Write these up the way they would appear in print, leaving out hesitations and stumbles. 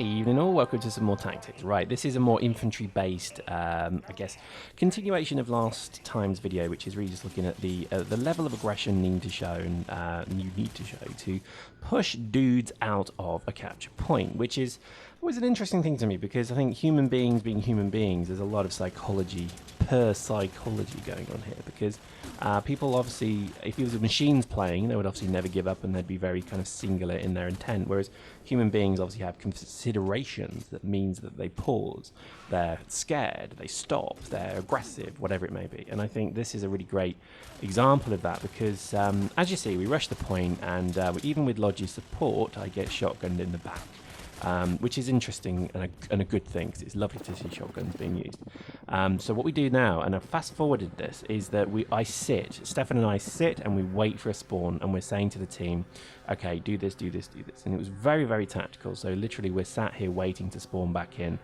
Evening all, welcome to some more tactics. Right, this is a more infantry-based, I guess, continuation of last time's video, which is really just looking at the level of aggression you need to show to push dudes out of a capture point, which is always an interesting thing to me because I think human beings being human beings, there's a lot of psychology going on here because people obviously, if it was machines playing, they would obviously never give up and they'd be very kind of singular in their intent, whereas human beings obviously have considerations that means that they pause, they're scared, they stop, they're aggressive, whatever it may be. And I think this is a really great example of that because as you see, we rush the point and even with Lodge's support, I get shotgunned in the back. Which is interesting and a good thing because it's lovely to see shotguns being used. So what we do now, and I've fast forwarded this, is that Stefan and I sit and we wait for a spawn and we're saying to the team, okay, do this, do this, do this. And it was very, very tactical. So literally we're sat here waiting to spawn back in.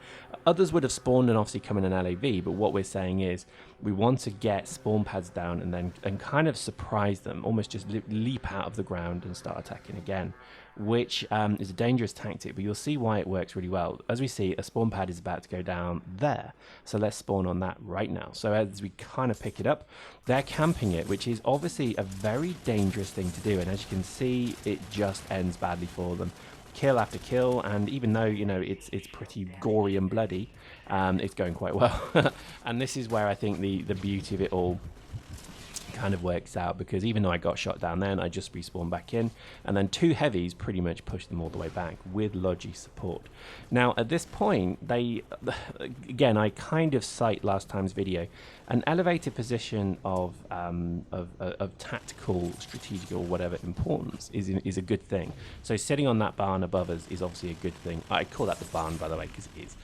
Others would have spawned and obviously come in an LAV, but what we're saying is we want to get spawn pads down and kind of surprise them, almost just leap out of the ground and start attacking again, which is a dangerous tactic, but you'll see why it works really well. As we see, a spawn pad is about to go down there, so let's spawn on that right now. So as we kind of pick it up, they're camping it, which is obviously a very dangerous thing to do, and as you can see, it just ends badly for them. Kill after kill, and even though, you know, it's pretty gory and bloody, it's going quite well. And this is where I think the beauty of it all kind of works out, because even though I got shot down then, I just respawned back in, and then two heavies pretty much pushed them all the way back with Lodge's support. Now at this point, again, I kind of cite last time's video, an elevated position of tactical, strategic, or whatever importance is a good thing. So sitting on that barn above us is obviously a good thing. I call that the barn, by the way, because it is.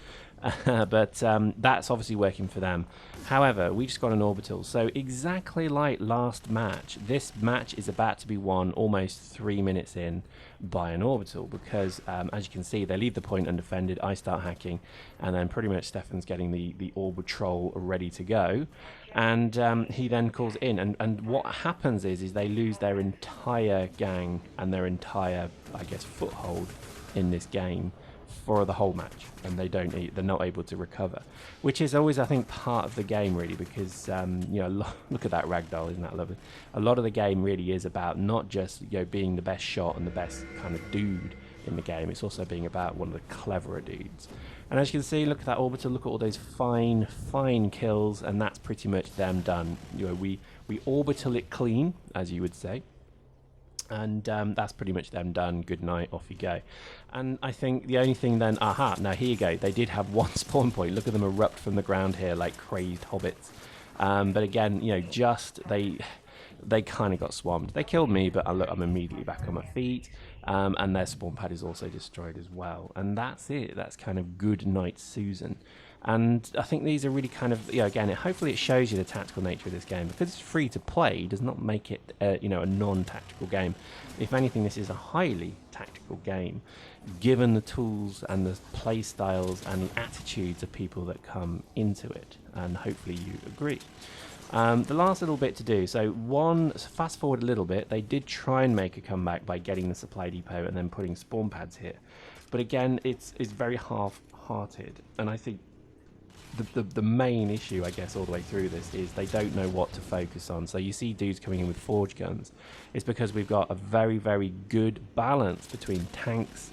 But that's obviously working for them. However, we just got an orbital, so exactly like last match, this match is about to be won almost 3 minutes in by an orbital, because as you can see, they leave the point undefended, I start hacking, and then pretty much Stefan's getting the orbitrol ready to go, and he then calls in, and what happens is they lose their entire gang and their entire, I guess, foothold in this game for the whole match, and they're not able to recover, which is always, I think, part of the game really, because you know, look at that ragdoll, isn't that lovely? A lot of the game really is about not just, you know, being the best shot and the best kind of dude in the game, it's also being about one of the cleverer dudes. And as you can see, look at that orbital, look at all those fine kills, and that's pretty much them done. You know, we orbital it clean, as you would say. And that's pretty much them done. Good night, off you go. And I think the only thing then, now here you go. They did have one spawn point. Look at them erupt from the ground here like crazed hobbits. But again, you know, just they kind of got swamped. They killed me, but I'm immediately back on my feet. And their spawn pad is also destroyed as well. And that's it. That's kind of good night, Susan. And I think these are really kind of, you know, again, hopefully it shows you the tactical nature of this game, because it's free to play does not make it you know, a non-tactical game. If anything, this is a highly tactical game, given the tools and the play styles and the attitudes of people that come into it, and hopefully you agree. The last little bit to do, so fast forward a little bit, they did try and make a comeback by getting the supply depot and then putting spawn pads here, but again, it's very half-hearted, and I think the main issue, I guess, all the way through this is they don't know what to focus on. So you see dudes coming in with forge guns. It's because we've got a very, very good balance between tanks,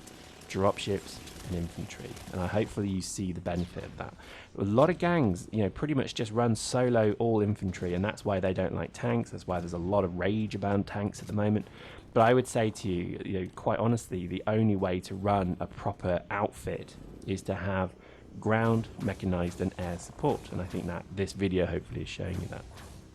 dropships, and infantry. And hopefully you see the benefit of that. A lot of gangs, you know, pretty much just run solo all infantry, and that's why they don't like tanks. That's why there's a lot of rage about tanks at the moment. But I would say to you, you know, quite honestly, the only way to run a proper outfit is to have ground, mechanized, and air support, and I think that this video hopefully is showing you that.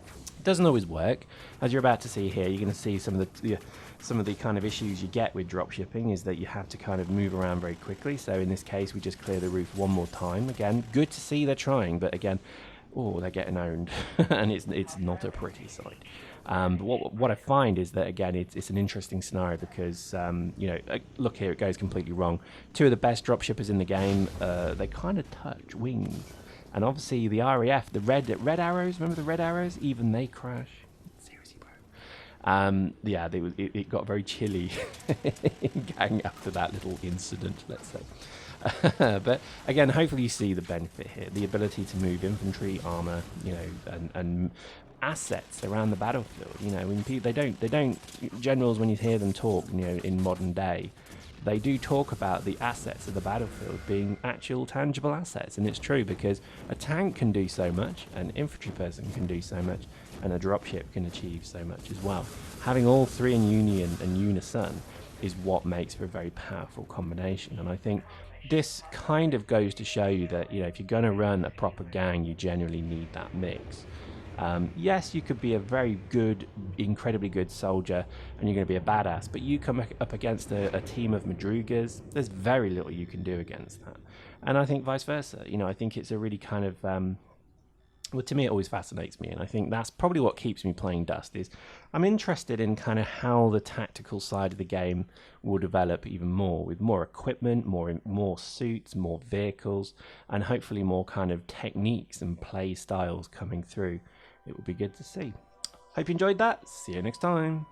It doesn't always work, as you're about to see here. You're going to see some of the kind of issues you get with dropshipping is that you have to kind of move around very quickly. So in this case, we just clear the roof one more time. Again, good to see they're trying, but again, oh, they're getting owned, and it's not a pretty sight. But what I find is that, again, it's an interesting scenario because, you know, look here, it goes completely wrong. Two of the best dropshippers in the game, they kind of touch wings. And obviously the RAF, the red arrows, remember the red arrows? Even they crash. Seriously, bro. Yeah, it got very chilly in gang after that little incident, let's say. But again, hopefully you see the benefit here, the ability to move infantry, armor, you know, and assets around the battlefield. You know, when people, they don't generals, when you hear them talk, you know, in modern day, they do talk about the assets of the battlefield being actual tangible assets, and it's true, because a tank can do so much, an infantry person can do so much, and a dropship can achieve so much as well. Having all three in union and unison is what makes for a very powerful combination, and I think this kind of goes to show you that, you know, if you're going to run a proper gang, you generally need that mix. Yes, you could be a very good, incredibly good soldier, and you're going to be a badass, but you come up against a team of Madrugas, there's very little you can do against that. And I think vice versa. You know, I think it's a really kind of, well, to me, it always fascinates me, and I think that's probably what keeps me playing Dust, is I'm interested in kind of how the tactical side of the game will develop even more, with more equipment, more suits, more vehicles, and hopefully more kind of techniques and play styles coming through. It will be good to see. Hope you enjoyed that. See you next time.